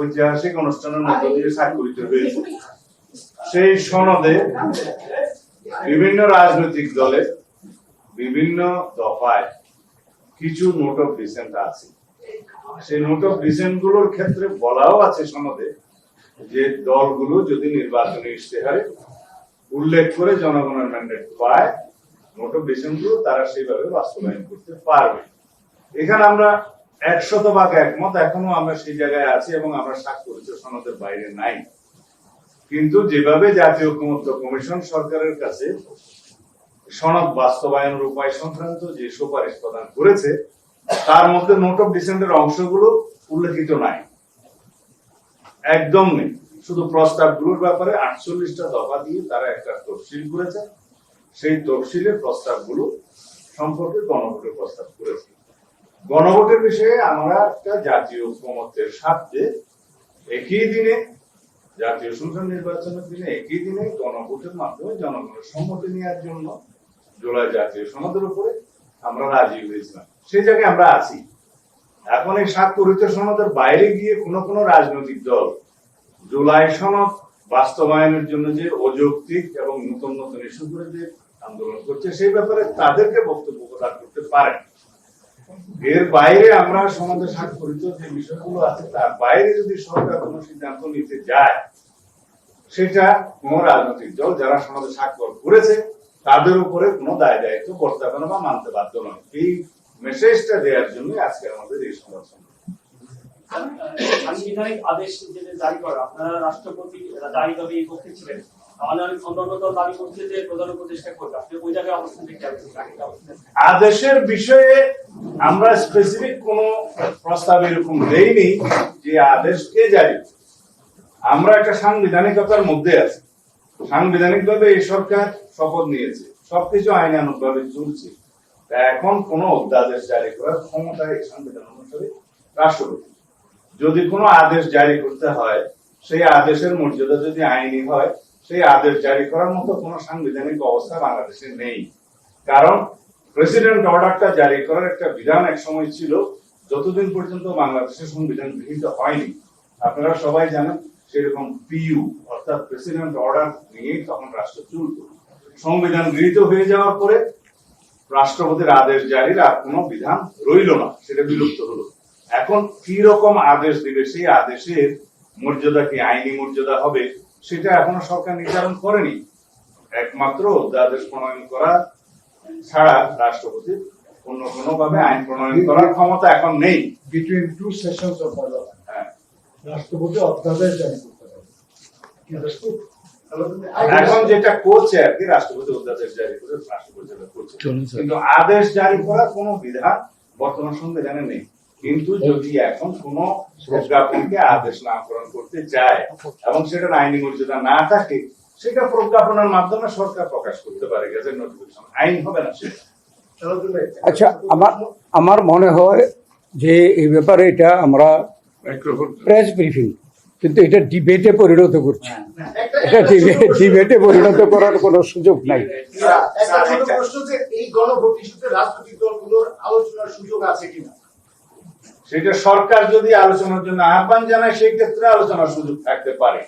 ঐতিহাসিক অনুষ্ঠানের মধ্য দিয়ে স্বাক্ষরিত হয়েছে। সেই সনদে বিভিন্ন রাজনৈতিক দলে বিভিন্ন দফায় কিছু নোট অফ ডিসেন্ট আছে। সেই নোট অফ ডিসেন্ট গুলোর ক্ষেত্রে বলাও আছে সনদে যে দলগুলো যদি নির্বাচনী ইশতেহারে উল্লেখ করে জনগণের ম্যান্ডেট পায়, নোট অফ ডিসেন্ট গুলো তারা সেইভাবে বাস্তবায়ন করতে পারবে। এখানে আমরা 100% একমত, এখনো আমরা সেই জায়গায় আছি এবং আমরা স্বাক্ষরিত সনদের বাইরে নাই। কিন্তু যেভাবে জাতীয় ঐকমত্য কমিশন সরকারের কাছে সনদ বাস্তবায়নের উপায় সংক্রান্ত যে সুপারিশ প্রদান করেছে, তার মধ্যে নোট অফ ডিসেন্টের অংশগুলো উল্লেখিত নাই, একদম নেই। শুধু প্রস্তাবগুলোর ব্যাপারে 48টা দফা দিয়ে তারা একটা তফসিল করেছে। সেই তফসিলের প্রস্তাবগুলো সম্পর্কে গণভোটের প্রস্তাব করেছে। গণভোটের বিষয়ে আমরা একটা জাতীয় ঐকমত্যের স্বার্থে একই দিনে জাতীয় সংসদ নির্বাচনের দিনে একই দিনে গণভোটের মাধ্যমে জনগণের সম্মতি নেওয়ার জন্য জুলাই জাতীয় সনদের উপরে আমরা রাজি হয়েছিলাম। সেই জায়গায় আমরা আছি। এখন এই স্বাক্ষরিত সনদের বাইরে গিয়ে কোনো রাজনৈতিক দল জুলাই সনদ বাস্তবায়নের জন্য যে অযৌক্তিক এবং নতুন নতুন ইস্যু করে যে আন্দোলন করছে, সেই ব্যাপারে তাদেরকে বক্তব্য প্রদান করতে পারেন। এর বাইরে আমরা সনদে স্বাক্ষরিত যে বিষয়গুলো আছে তার বাইরে যদি সরকার কোনো সিদ্ধান্ত নিতে যায়, সেটা কোন রাজনৈতিক দল যারা সনদে স্বাক্ষর করেছে তাদের উপরে কোনো দায় দায়িত্ব বর্তাবে না বা মানতে বাধ্য নয়। এই মেসেজটা দেওয়ার জন্য আজকে আমাদের এই সংগঠন। সাংবিধানিক আদেশ জারি করা, আপনারা রাষ্ট্রপতি জারি দাবি এই পক্ষে ছিলেন, অন্যান্য দল দাবি করছে যে প্রধান উপদেষ্টা করবে। আপনি ওই জায়গায় অবস্থান দেখতে পাচ্ছেন? আদেশের বিষয়ে আমরা স্পেসিফিক কোন প্রস্তাব এরকম দেইনি যে আদেশ কে জারি। আমরা একটা সাংবিধানিকতার মধ্যে আছি। সাংবিধানিকভাবে এই সরকার শপথ নিয়েছে, সবকিছু আইনানুগ ভাবে চলছে। এখন কোন অধ্যাদেশ জারি করার ক্ষমতা এই সংবিধান অনুসারে রাষ্ট্রপতি। যদি কোনো আদেশ জারি করতে হয়, সেই আদেশের মর্যাদা যদি আইনি হয়, সেই আদেশ জারি করার মতো কোনো সাংবিধানিক অবস্থা বাংলাদেশে নেই। কারণ প্রেসিডেন্ট অর্ডারটা জারি করার একটা বিধান এক সময় ছিল, যতদিন পর্যন্ত বাংলাদেশের সংবিধান গৃহীত হয়নি। আপনারা সবাই জানেন, সেরকম পিইউ অর্থাৎ প্রেসিডেন্ট অর্ডার নিয়েই তখন রাষ্ট্র চলত। সংবিধান গৃহীত হয়ে যাওয়ার পরে রাষ্ট্রপতির আদেশ জারির আর কোনো বিধান রইল না, সেটা বিলুপ্ত হলো। এখন কি রকম আদেশ দিবে, সেই আদেশের মর্যাদা কি আইনি মর্যাদা হবে, সেটা এখনো সরকার নির্ধারণ করেনি। একমাত্র অধ্যাদেশ প্রণয়ন করা ছাড়া রাষ্ট্রপতির অন্য কোনো ভাবে আইন প্রণয়ন করার ক্ষমতা এখন নেই। Between two sessions of parliament রাষ্ট্রপতি অধ্যাদেশ জারি করতে পারে। এখন যেটা করছে আর কি, রাষ্ট্রপতি অধ্যাদেশ জারি করে রাষ্ট্রপতি করছে, কিন্তু আদেশ জারি করার কোনো বিধান বর্তমান সংবিধানে নেই। কিন্তু যদি এখন কোন প্রজ্ঞাপনকে আদেশ নামকরণ করতে চায় এবং সেটার আইনি মর্যাদা না থাকে, সেটা প্রজ্ঞাপনের মাধ্যমে সরকার প্রকাশ করতে পারে, গেজেট নোটিফিকেশন, আইন হবে না সেটা। আচ্ছা, আমার মনে হয় যে এই ব্যাপারে এটা আমরা প্রেস ব্রিফিং, কিন্তু এটা ডিবেটে পরিণত করছি। এটা ডিবেটে পরিণত করার কোনো সুযোগ নাই। এই গণভোট ইস্যুতে রাজনৈতিক দলগুলোর আলোচনার সুযোগ আছে কিনা, সেটা সরকার যদি আলোচনার জন্য আহ্বান জানায়, সেই ক্ষেত্রে আলোচনার সুযোগ থাকতে পারে।